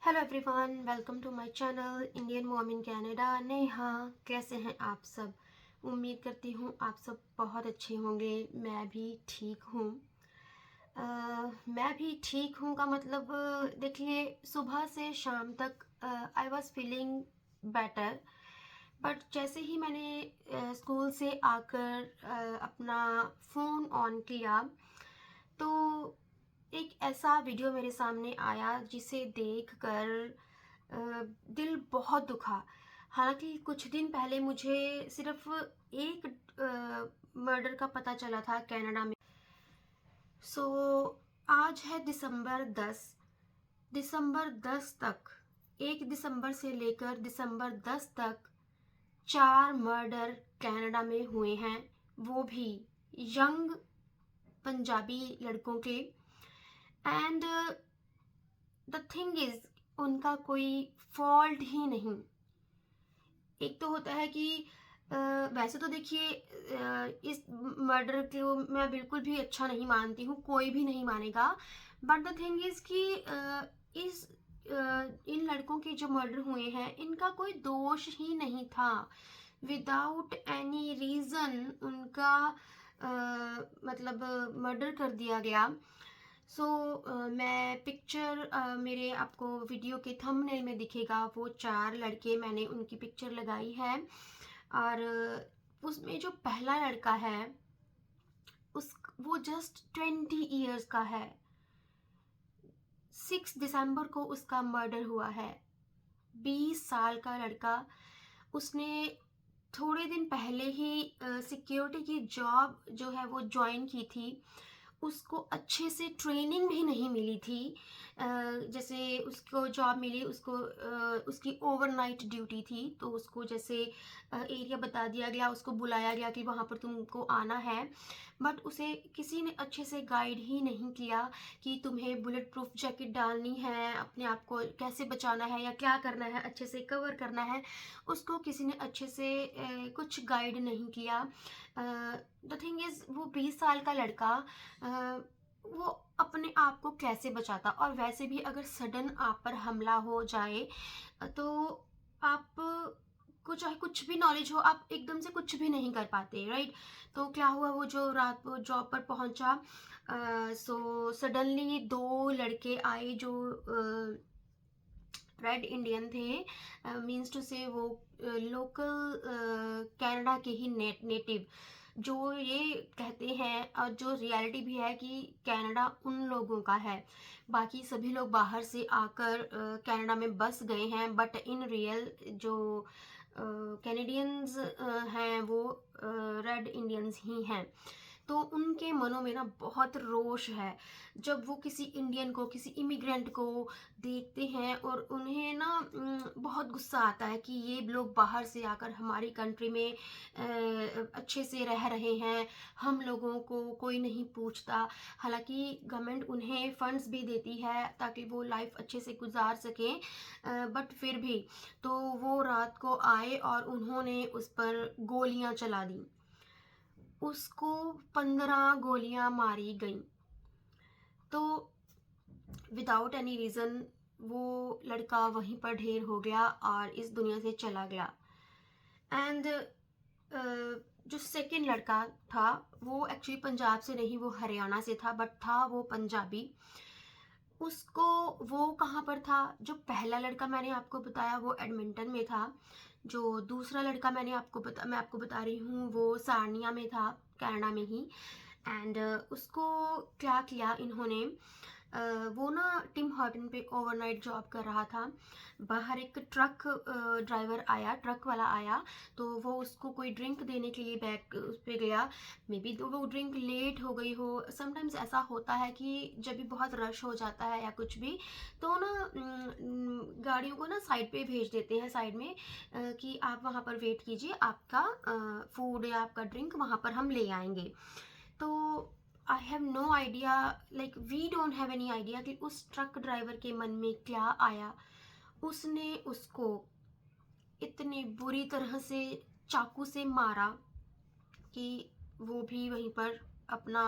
Hello everyone, welcome to my channel Indian mom in Canada. Neha, कैसे हैं आप सब? उम्मीद करती हूँ आप सब बहुत अच्छे होंगे। मैं भी ठीक हूँ। मैं भी ठीक हूँ का मतलब देखिए, सुबह से शाम तक I was feeling better. But जैसे ही मैंने स्कूल से आकर अपना फ़ोन ऑन किया तो एक ऐसा वीडियो मेरे सामने आया जिसे देखकर दिल बहुत दुखा। हालांकि कुछ दिन पहले मुझे सिर्फ एक मर्डर का पता चला था कनाडा में। सो आज है दिसंबर 10। दिसंबर 10 तक, 1 दिसंबर से लेकर दिसंबर 10 तक 4 मर्डर कनाडा में हुए हैं, वो भी यंग पंजाबी लड़कों के। एंड द थिंग इज, उनका कोई फॉल्ट ही नहीं। एक तो होता है कि वैसे तो देखिए, इस मर्डर को मैं बिल्कुल भी अच्छा नहीं मानती हूँ, कोई भी नहीं मानेगा। बट द थिंग इज कि इस इन लड़कों के जो मर्डर हुए हैं, इनका कोई दोष ही नहीं था। विदाउट एनी रीज़न उनका मतलब मर्डर कर दिया गया। सो मैं पिक्चर मेरे आपको वीडियो के थंबनेल में दिखेगा, वो 4 लड़के, मैंने उनकी पिक्चर लगाई है। और उसमें जो पहला लड़का है उस वो जस्ट 20 ईयर्स का है। 6 दिसंबर को उसका मर्डर हुआ है। 20 साल का लड़का। उसने थोड़े दिन पहले ही सिक्योरिटी की जॉब जो है वो ज्वाइन की थी। उसको अच्छे से ट्रेनिंग भी नहीं मिली थी। जैसे उसको जॉब मिली, उसको उसकी ओवरनाइट ड्यूटी थी, तो उसको जैसे एरिया बता दिया गया, उसको बुलाया गया कि वहाँ पर तुमको आना है। बट उसे किसी ने अच्छे से गाइड ही नहीं किया कि तुम्हें बुलेट प्रूफ जैकेट डालनी है, अपने आप को कैसे बचाना है या क्या करना है, अच्छे से कवर करना है। उसको किसी ने अच्छे से कुछ गाइड नहीं किया। द थिंग इज़, वो 20 साल का लड़का वो अपने आप को कैसे बचाता? और वैसे भी अगर सडन आप पर हमला हो जाए तो आप को चाहे कुछ भी नॉलेज हो, आप एकदम से कुछ भी नहीं कर पाते, राइट? तो क्या हुआ, वो जो रात को जॉब पर पहुंचा, सो सडनली 2 लड़के आए जो रेड इंडियन थे। मीन्स टू से वो लोकल कनाडा के ही नेटिव, जो ये कहते हैं और जो रियलिटी भी है कि कनाडा उन लोगों का है। बाकी सभी लोग बाहर से आकर कनाडा में बस गए हैं, बट इन रियल जो कैनेडियंस हैं वो रेड इंडियंस ही हैं। तो उनके मनों में ना बहुत रोष है जब वो किसी इंडियन को, किसी इमिग्रेंट को देखते हैं, और उन्हें ना बहुत गुस्सा आता है कि ये लोग बाहर से आकर हमारी कंट्री में अच्छे से रह रहे हैं, हम लोगों को कोई नहीं पूछता। हालांकि गवर्नमेंट उन्हें फंड्स भी देती है ताकि वो लाइफ अच्छे से गुजार सकें, बट फिर भी तो वो रात को आए और उन्होंने उस पर गोलियां चला दी। उसको 15 गोलियां मारी गई। तो विदाउट एनी रीज़न वो लड़का वहीं पर ढेर हो गया और इस दुनिया से चला गया। एंड जो सेकंड लड़का था वो एक्चुअली पंजाब से नहीं, वो हरियाणा से था, बट था वो पंजाबी। उसको वो कहाँ पर था? जो पहला लड़का मैंने आपको बताया वो एडमिंटन में था। जो दूसरा लड़का मैं आपको बता रही हूँ वो सारनिया में था, कनाडा में ही। एंड उसको क्या किया इन्होंने, वो ना टिम हॉर्टन पे ओवरनाइट जॉब कर रहा था। बाहर एक ट्रक ड्राइवर आया, ट्रक वाला आया, तो वो उसको कोई ड्रिंक देने के लिए बैग उस पे गया। मे बी तो वो ड्रिंक लेट हो गई हो। समटाइम्स ऐसा होता है कि जब भी बहुत रश हो जाता है या कुछ भी, तो ना गाड़ियों को ना साइड पे भेज देते हैं, साइड में, कि आप वहाँ पर वेट कीजिए, आपका फूड या आपका ड्रिंक वहाँ पर हम ले आएंगे। तो I have no idea, like we don't have any idea कि उस ट्रक ड्राइवर के मन में क्या आया। उसने उसको इतनी बुरी तरह से चाकू से मारा कि वो भी वहीं पर अपना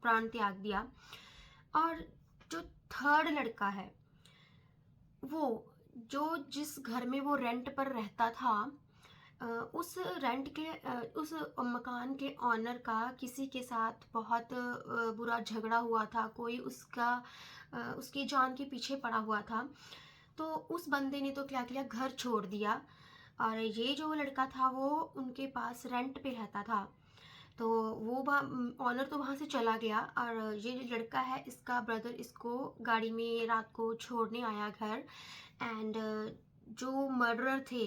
प्राण त्याग दिया। और जो थर्ड लड़का है वो जिस घर में वो रेंट पर रहता था, उस उस मकान के ऑनर का किसी के साथ बहुत बुरा झगड़ा हुआ था, कोई उसकी जान के पीछे पड़ा हुआ था। तो उस बंदे ने तो क्या किया, घर छोड़ दिया, और ये जो लड़का था वो उनके पास रेंट पे रहता था। तो वो ऑनर तो वहाँ से चला गया, और ये जो लड़का है, इसका ब्रदर इसको गाड़ी में रात को छोड़ने आया घर। एंड जो मर्डरर थे,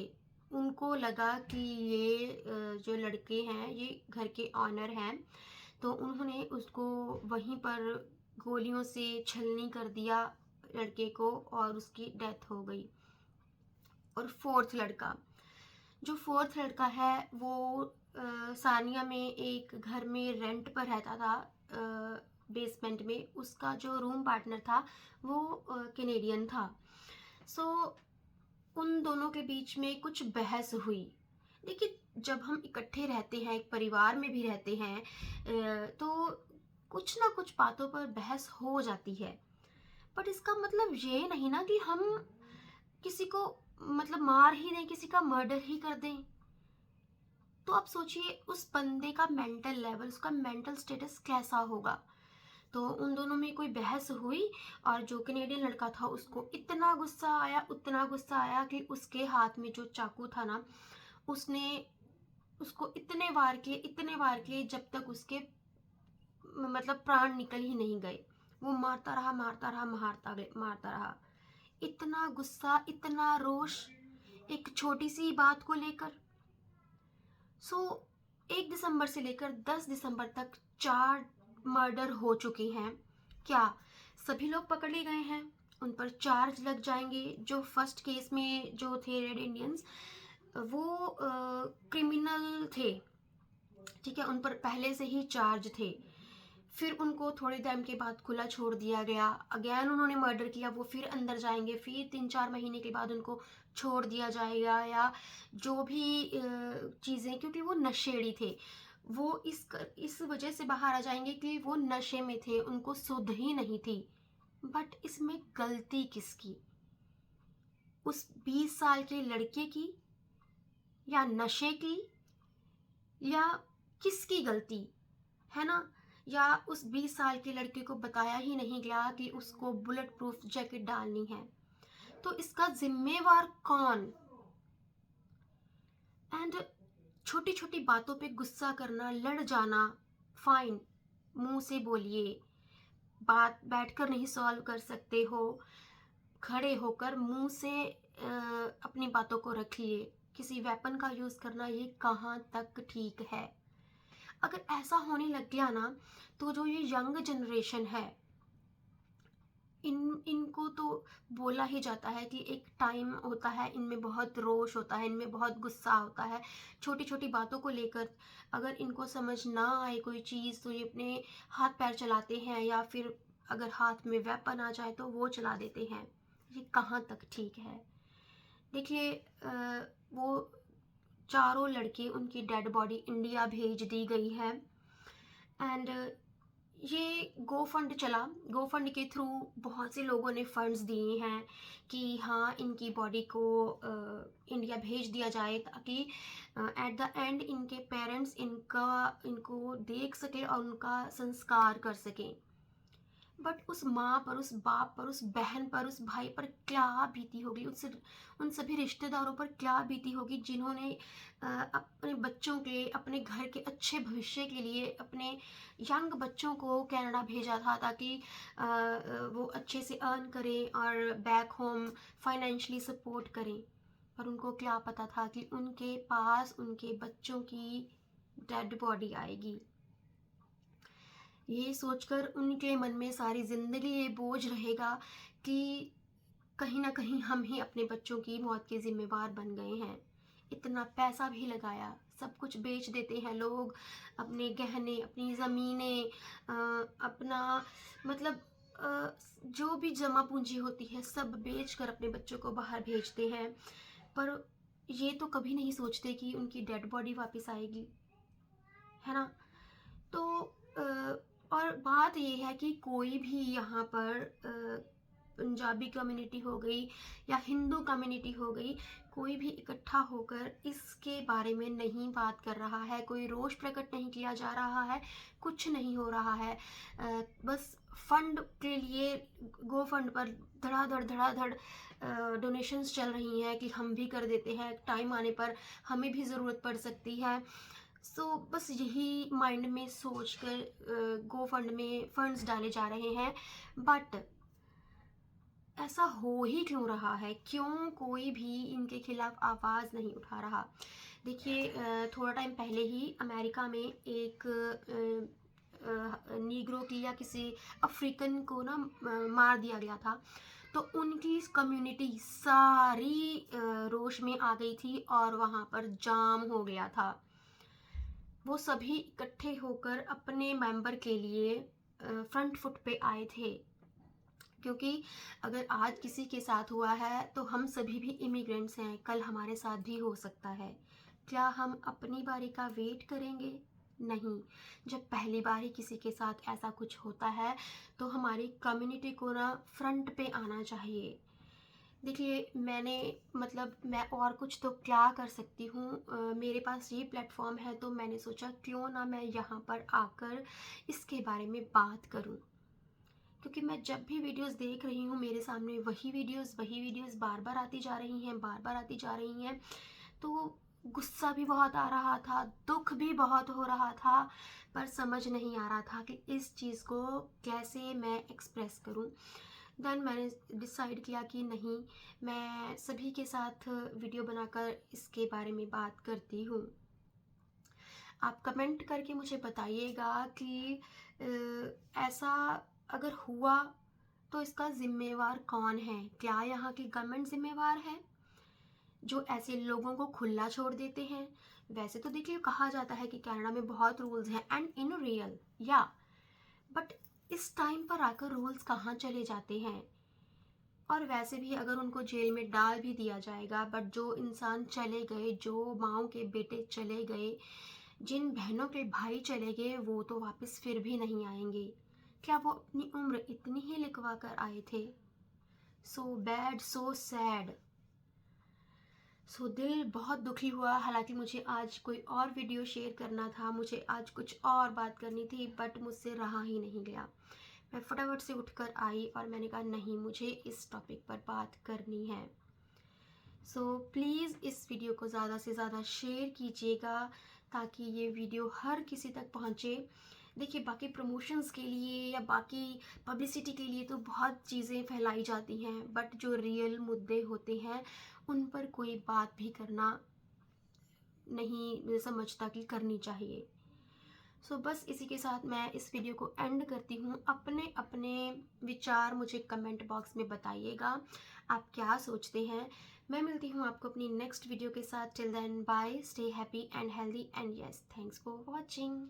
उनको लगा कि ये जो लड़के हैं ये घर के ऑनर हैं, तो उन्होंने उसको वहीं पर गोलियों से छलनी कर दिया लड़के को, और उसकी डेथ हो गई। और फोर्थ लड़का है वो सानिया में एक घर में रेंट पर रहता था, बेसमेंट में। उसका जो रूम पार्टनर था वो कैनेडियन था। सो उन दोनों के बीच में कुछ बहस हुई। देखिए, जब हम इकट्ठे रहते हैं, एक परिवार में भी रहते हैं, तो कुछ ना कुछ बातों पर बहस हो जाती है। बट इसका मतलब ये नहीं ना कि हम किसी को मतलब मार ही दें, किसी का मर्डर ही कर दें। तो आप सोचिए उस बंदे का मेंटल लेवल, उसका मेंटल स्टेटस कैसा होगा। तो उन दोनों में कोई बहस हुई, और जो कनेडियन लड़का था उसको इतना गुस्सा आया, उतना गुस्सा आया कि उसके हाथ में जो चाकू था ना, उसने उसको इतने वार किए जब तक उसके मतलब प्राण निकल ही नहीं गए। वो मारता रहा, मारता रहा, मारता रहा। इतना गुस्सा, इतना रोष एक छोटी सी बात को लेकर। सो 1 दिसंबर से लेकर 10 दिसंबर तक 4 मर्डर हो चुके हैं। क्या सभी लोग पकड़ लिए गए हैं? उन पर चार्ज लग जाएंगे। जो फर्स्ट केस में जो थे रेड इंडियंस, वो क्रिमिनल थे, ठीक है, उन पर पहले से ही चार्ज थे। फिर उनको थोड़े टाइम के बाद खुला छोड़ दिया गया। अगेन उन्होंने मर्डर किया, वो फिर अंदर जाएंगे, फिर 3-4 महीने के बाद उनको छोड़ दिया जाएगा, या जो भी चीज़ें, क्योंकि वो नशेड़ी थे, वो इस वजह से बाहर आ जाएंगे कि वो नशे में थे, उनको सुध ही नहीं थी। बट इसमें गलती किसकी? उस 20 साल के लड़के की, या नशे की, या किसकी गलती है ना? या उस 20 साल के लड़के को बताया ही नहीं गया कि उसको बुलेट प्रूफ जैकेट डालनी है? तो इसका जिम्मेवार कौन? एंड छोटी छोटी बातों पे गुस्सा करना, लड़ जाना, फाइन, मुंह से बोलिए। बात बैठकर नहीं सॉल्व कर सकते हो, खड़े होकर मुंह से अपनी बातों को रखिए। किसी वेपन का यूज करना ये कहाँ तक ठीक है? अगर ऐसा होने लग गया ना, तो जो ये यंग जनरेशन है, इनको तो बोला ही जाता है कि एक टाइम होता है, इनमें बहुत रोष होता है, इनमें बहुत गुस्सा होता है। छोटी छोटी बातों को लेकर अगर इनको समझ ना आए कोई चीज़, तो ये अपने हाथ पैर चलाते हैं, या फिर अगर हाथ में वेपन आ जाए तो वो चला देते हैं। ये कहाँ तक ठीक है? देखिए, वो चारों लड़के, उनकी डेड बॉडी इंडिया भेज दी गई है। एंड ये गोफंड के थ्रू बहुत से लोगों ने फंड्स दिए हैं कि हाँ, इनकी बॉडी को इंडिया भेज दिया जाए, ताकि एट द एंड इनके पेरेंट्स इनको देख सके और उनका संस्कार कर सकें। बट उस माँ पर, उस बाप पर, उस बहन पर, उस भाई पर क्या बीती होगी, उन सभी रिश्तेदारों पर क्या बीती होगी, जिन्होंने अपने बच्चों के, अपने घर के अच्छे भविष्य के लिए अपने यंग बच्चों को कनाडा भेजा था, ताकि वो अच्छे से अर्न करें और बैक होम फाइनेंशियली सपोर्ट करें। पर उनको क्या पता था कि उनके पास उनके बच्चों की डेड बॉडी आएगी। ये सोचकर उनके मन में सारी ज़िंदगी ये बोझ रहेगा कि कहीं ना कहीं हम ही अपने बच्चों की मौत के ज़िम्मेवार बन गए हैं। इतना पैसा भी लगाया, सब कुछ बेच देते हैं लोग, अपने गहने, अपनी ज़मीनें, अपना मतलब जो भी जमा पूंजी होती है सब बेच कर अपने बच्चों को बाहर भेजते हैं। पर ये तो कभी नहीं सोचते कि उनकी डेड बॉडी वापस आएगी, है ना? तो और बात ये है कि कोई भी यहाँ पर पंजाबी कम्युनिटी हो गई या हिंदू कम्युनिटी हो गई, कोई भी इकट्ठा होकर इसके बारे में नहीं बात कर रहा है, कोई रोष प्रकट नहीं किया जा रहा है, कुछ नहीं हो रहा है। बस फंड के लिए गो फंड पर धड़ाधड़ डोनेशंस चल रही हैं कि हम भी कर देते हैं, टाइम आने पर हमें भी ज़रूरत पड़ सकती है। बस यही माइंड में सोच कर गो फंड में फंड्स डाले जा रहे हैं। बट ऐसा हो ही क्यों रहा है? क्यों कोई भी इनके खिलाफ आवाज़ नहीं उठा रहा? देखिए, थोड़ा टाइम पहले ही अमेरिका में एक नीग्रो की या किसी अफ्रीकन को ना मार दिया गया था। तो उनकी कम्युनिटी सारी रोष में आ गई थी और वहाँ पर जाम हो गया था। वो सभी इकट्ठे होकर अपने मेंबर के लिए फ्रंट फुट पे आए थे, क्योंकि अगर आज किसी के साथ हुआ है तो हम सभी भी इमिग्रेंट्स हैं, कल हमारे साथ भी हो सकता है। क्या हम अपनी बारी का वेट करेंगे? नहीं। जब पहली बार ही किसी के साथ ऐसा कुछ होता है तो हमारी कम्युनिटी को ना फ्रंट पे आना चाहिए। देखिए, मैं और कुछ तो क्या कर सकती हूँ, मेरे पास ये प्लेटफॉर्म है तो मैंने सोचा क्यों ना मैं यहाँ पर आकर इसके बारे में बात करूँ। क्योंकि मैं जब भी वीडियोस देख रही हूँ मेरे सामने वही वीडियोस बार बार आती जा रही हैं, बार बार आती जा रही हैं। तो गुस्सा भी बहुत आ रहा था, दुख भी बहुत हो रहा था, पर समझ नहीं आ रहा था कि इस चीज़ को कैसे मैं एक्सप्रेस करूं। देन मैंने डिसाइड किया कि नहीं, मैं सभी के साथ वीडियो बनाकर इसके बारे में बात करती हूँ। आप कमेंट करके मुझे बताइएगा कि ऐसा अगर हुआ तो इसका ज़िम्मेवार कौन है? क्या यहाँ की गवर्नमेंट ज़िम्मेवार है जो ऐसे लोगों को खुला छोड़ देते हैं? वैसे तो देखिए, कहा जाता है कि कनाडा में बहुत रूल्स हैं एंड इन रियल या, बट इस टाइम पर आकर रूल्स कहाँ चले जाते हैं? और वैसे भी अगर उनको जेल में डाल भी दिया जाएगा, बट जो इंसान चले गए, जो माँओं के बेटे चले गए, जिन बहनों के भाई चले गए, वो तो वापस फिर भी नहीं आएंगे। क्या वो अपनी उम्र इतनी ही लिखवा कर आए थे? So bad, so sad. दिल बहुत दुखी हुआ। हालांकि मुझे आज कोई और वीडियो शेयर करना था, मुझे आज कुछ और बात करनी थी, बट मुझसे रहा ही नहीं गया। मैं फटाफट से उठकर आई और मैंने कहा नहीं, मुझे इस टॉपिक पर बात करनी है। प्लीज़ इस वीडियो को ज़्यादा से ज़्यादा शेयर कीजिएगा ताकि ये वीडियो हर किसी तक पहुँचे। देखिए, बाकी प्रमोशंस के लिए या बाकी पब्लिसिटी के लिए तो बहुत चीज़ें फैलाई जाती हैं, बट जो रियल मुद्दे होते हैं उन पर कोई बात भी करना नहीं समझता कि करनी चाहिए। बस इसी के साथ मैं इस वीडियो को एंड करती हूँ। अपने अपने विचार मुझे कमेंट बॉक्स में बताइएगा, आप क्या सोचते हैं। मैं मिलती हूँ आपको अपनी नेक्स्ट वीडियो के साथ। Till then bye, stay happy and healthy and yes, thanks for watching.